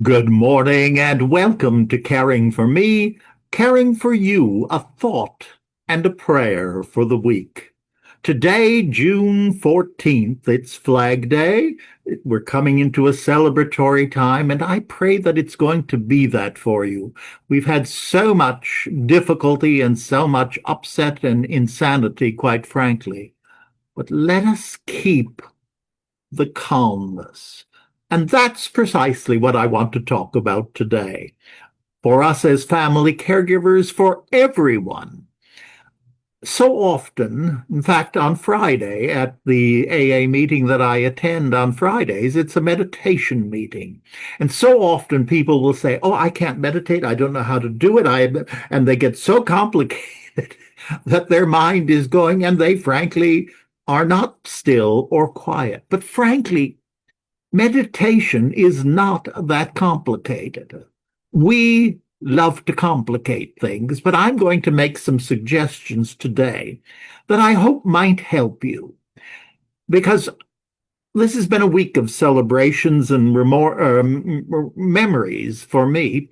Good morning and welcome to Caring for Me, Caring for You, a thought and a prayer for the week. Today, June 14th, it's Flag Day. We're coming into a celebratory time, and I pray that it's going to be that for you. We've had so much difficulty and so much upset and insanity, quite frankly. But let us keep the calmness. And that's precisely what I want to talk about today. For us as family caregivers, for everyone. So often, in fact, on Friday at the AA meeting that I attend on Fridays, it's a meditation meeting. And so often people will say, "Oh, I can't meditate. I don't know how to do it." And they get so complicated that their mind is going, and they frankly are not still or quiet. But frankly, meditation is not that complicated. We love to complicate things, but I'm going to make some suggestions today that I hope might help you. Because this has been a week of celebrations and memories for me.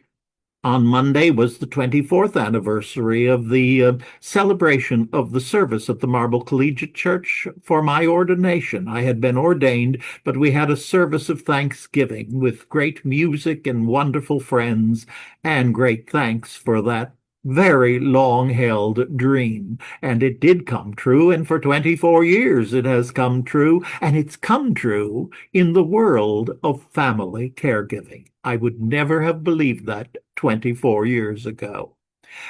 On Monday was the 24th anniversary of the celebration of the service at the Marble Collegiate Church for my ordination. I had been ordained, but we had a service of thanksgiving with great music and wonderful friends, and great thanks for that very long-held dream. And it did come true, and for 24 years it has come true, and it's come true in the world of family caregiving. I would never have believed that 24 years ago.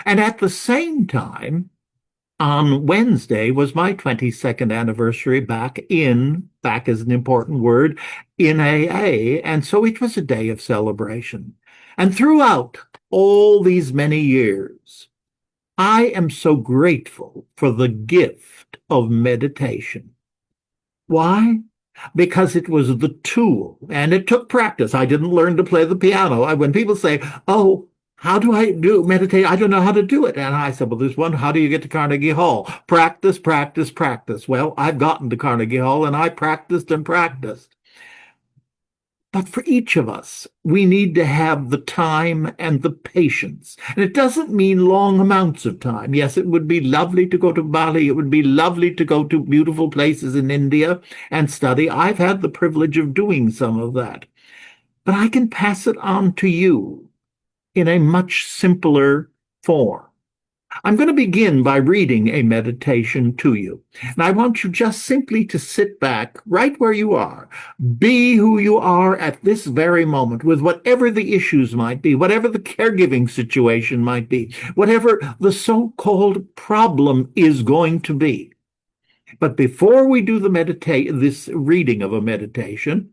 And at the same time, on Wednesday was my 22nd anniversary back is an important word, in AA. And so it was a day of celebration. And throughout all these many years, I am so grateful for the gift of meditation. Why? Because it was the tool and it took practice. I didn't learn to play the piano. When people say, "Oh, how do I do meditate? I don't know how to do it." And I said, "Well, there's one. How do you get to Carnegie Hall? Practice, practice, practice." Well, I've gotten to Carnegie Hall and I practiced and practiced. But for each of us, we need to have the time and the patience. And it doesn't mean long amounts of time. Yes, it would be lovely to go to Bali. It would be lovely to go to beautiful places in India and study. I've had the privilege of doing some of that. But I can pass it on to you in a much simpler form. I'm going to begin by reading a meditation to you. And I want you just simply to sit back right where you are. Be who you are at this very moment with whatever the issues might be, whatever the caregiving situation might be, whatever the so-called problem is going to be. But before we do this reading of a meditation,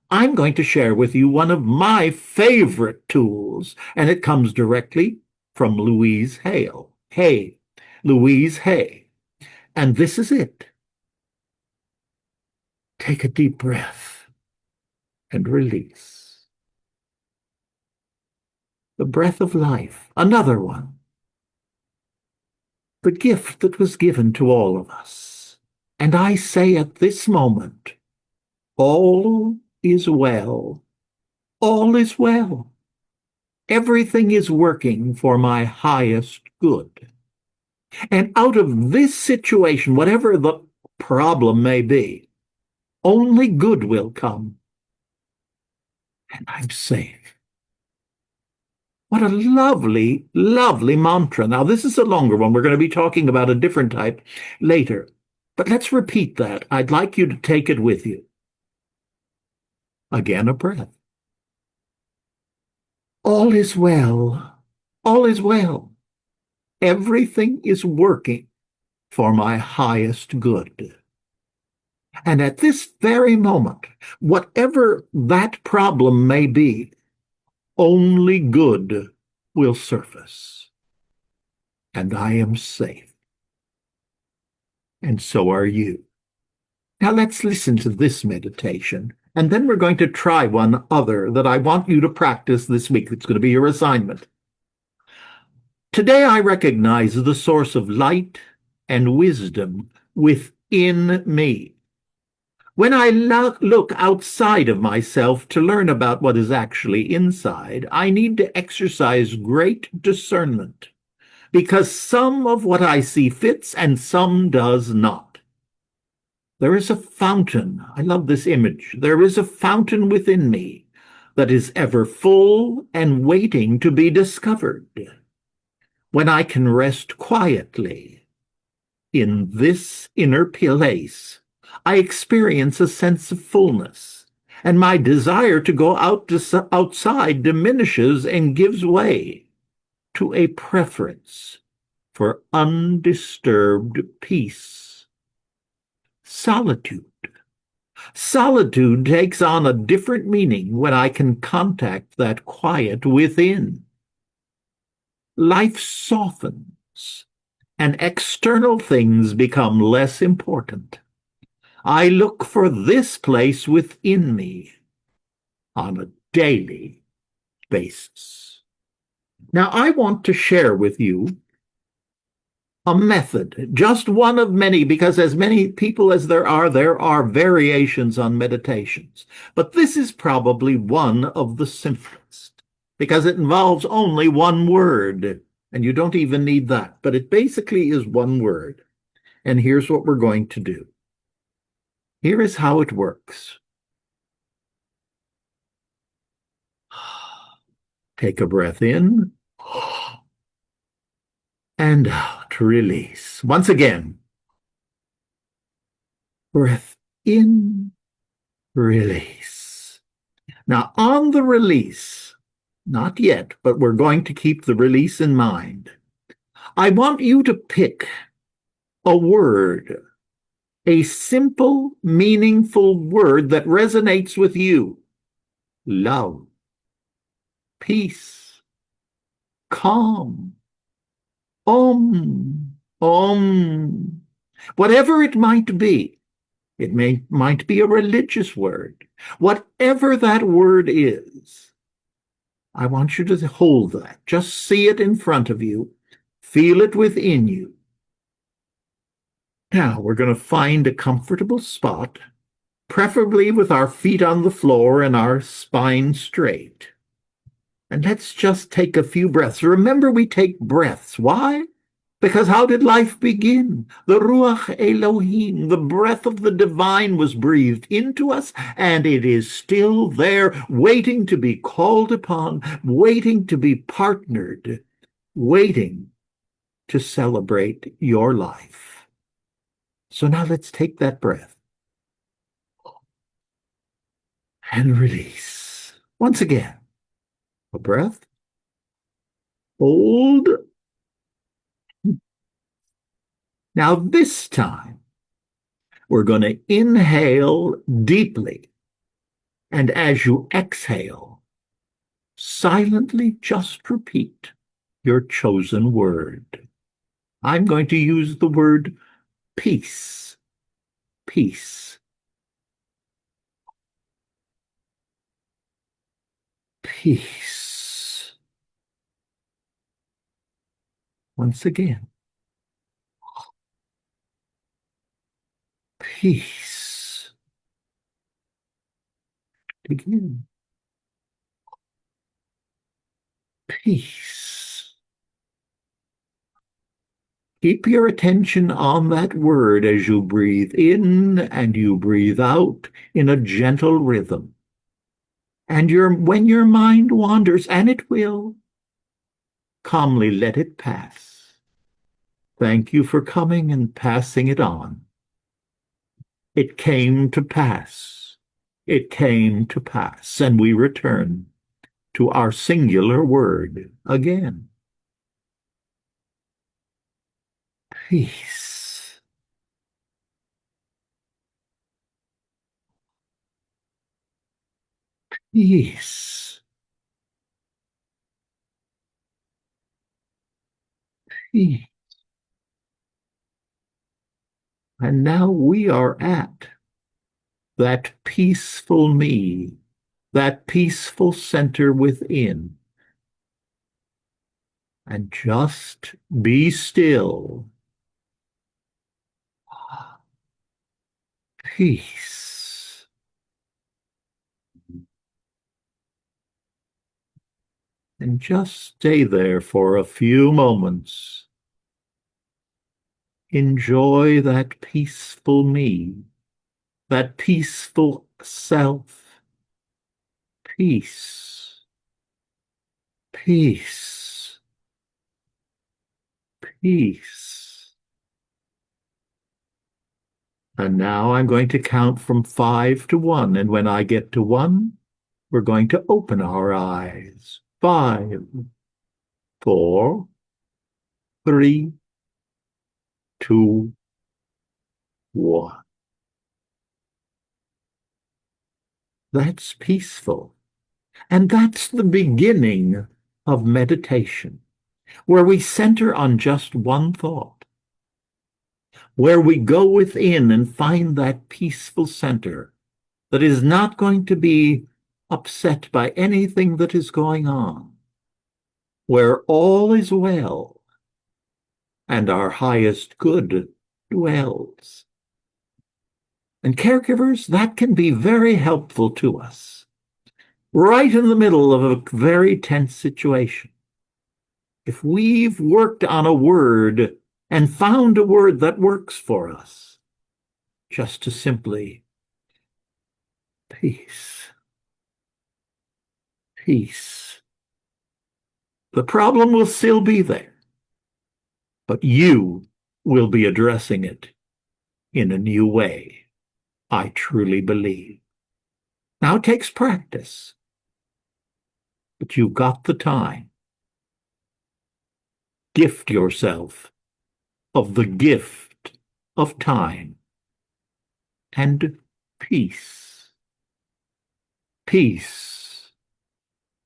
I'm going to share with you one of my favorite tools, and it comes directly from Louise Hay. Louise Hay. And this is it. Take a deep breath and release. The breath of life, another one. The gift that was given to all of us. And I say at this moment, all is well. All is well. Everything is working for my highest good. And out of this situation, whatever the problem may be, only good will come. And I'm safe. What a lovely, lovely mantra. Now, this is a longer one. We're going to be talking about a different type later. But let's repeat that. I'd like you to take it with you. Again, a breath. All is well. All is well. Everything is working for my highest good. And at this very moment, whatever that problem may be, only good will surface. And I am safe. And so are you. Now let's listen to this meditation. And then we're going to try one other that I want you to practice this week. It's going to be your assignment. Today I recognize the source of light and wisdom within me. When I look outside of myself to learn about what is actually inside, I need to exercise great discernment because some of what I see fits and some does not. There is a fountain. I love this image. There is a fountain within me that is ever full and waiting to be discovered. When I can rest quietly in this inner place, I experience a sense of fullness, and my desire to go outside diminishes and gives way to a preference for undisturbed peace. Solitude. Solitude takes on a different meaning when I can contact that quiet within. Life softens, and external things become less important. I look for this place within me on a daily basis. Now, I want to share with you a method, just one of many, because as many people as there are variations on meditations. But this is probably one of the simplest, because it involves only one word, and you don't even need that. But it basically is one word. And here's what we're going to do. Here is how it works. Take a breath in and out, release. Once again, breath in, release. Now, on the release, not yet, but we're going to keep the release in mind. I want you to pick a word, a simple, meaningful word that resonates with you. Love, peace, calm, om. Whatever it might be. It might be a religious word. Whatever that word is, I want you to hold that. Just see it in front of you. Feel it within you. Now, we're going to find a comfortable spot, preferably with our feet on the floor and our spine straight. And let's just take a few breaths. Remember, we take breaths. Why? Because how did life begin? The Ruach Elohim, the breath of the divine, was breathed into us, and it is still there, waiting to be called upon, waiting to be partnered, waiting to celebrate your life. So now let's take that breath and release. Once again, a breath, hold. Now this time, we're going to inhale deeply. And as you exhale, silently just repeat your chosen word. I'm going to use the word peace. Peace. Peace. Once again. Peace. Again. Peace. Keep your attention on that word as you breathe in and you breathe out in a gentle rhythm. And when your mind wanders, and it will, calmly let it pass. Thank you for coming and passing it on. It came to pass. It came to pass. And we return to our singular word again. Peace. Peace. Peace. And now we are at that peaceful me, that peaceful center within. And just be still. Peace. And just stay there for a few moments. Enjoy that peaceful me, that peaceful self. Peace, peace, peace. And now I'm going to count from 5 to 1. And when I get to 1, we're going to open our eyes. 5, 4, 3, 2, 1. That's peaceful. And that's the beginning of meditation, where we center on just one thought, where we go within and find that peaceful center that is not going to be upset by anything that is going on, where all is well and our highest good dwells. And caregivers, that can be very helpful to us, right in the middle of a very tense situation. If we've worked on a word and found a word that works for us, just to simply peace, peace. The problem will still be there, but you will be addressing it in a new way, I truly believe. Now it takes practice, but you've got the time. Gift yourself of the gift of time and peace. Peace.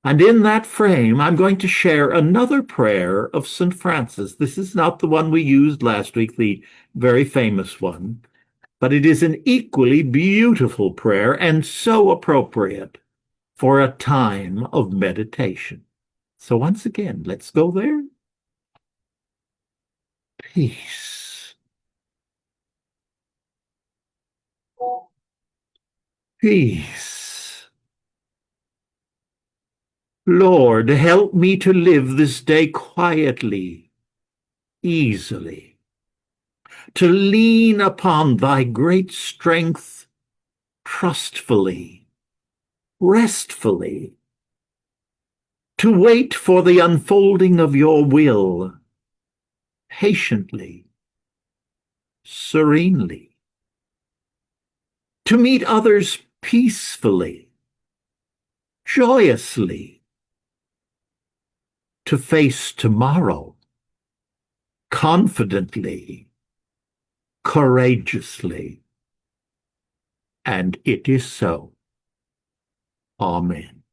And in that frame, I'm going to share another prayer of St. Francis. This is not the one we used last week, the very famous one, but it is an equally beautiful prayer and so appropriate for a time of meditation. So once again, let's go there. Peace. Peace. Lord, help me to live this day quietly, easily, to lean upon thy great strength trustfully, restfully, to wait for the unfolding of your will, patiently, serenely, to meet others peacefully, joyously, to face tomorrow confidently, courageously. And it is so. Amen.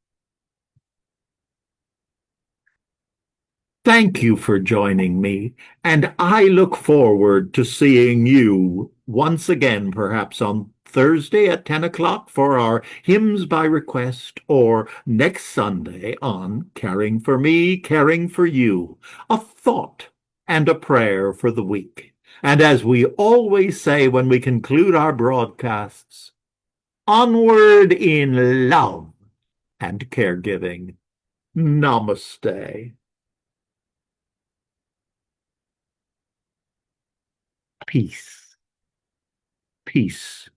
Thank you for joining me, and I look forward to seeing you once again, perhaps on Thursday at 10 o'clock for our Hymns by Request, or next Sunday on Caring for Me, Caring for You, a thought and a prayer for the week. And as we always say when we conclude our broadcasts, onward in love and caregiving. Namaste. Peace. Peace.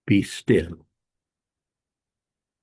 Be still.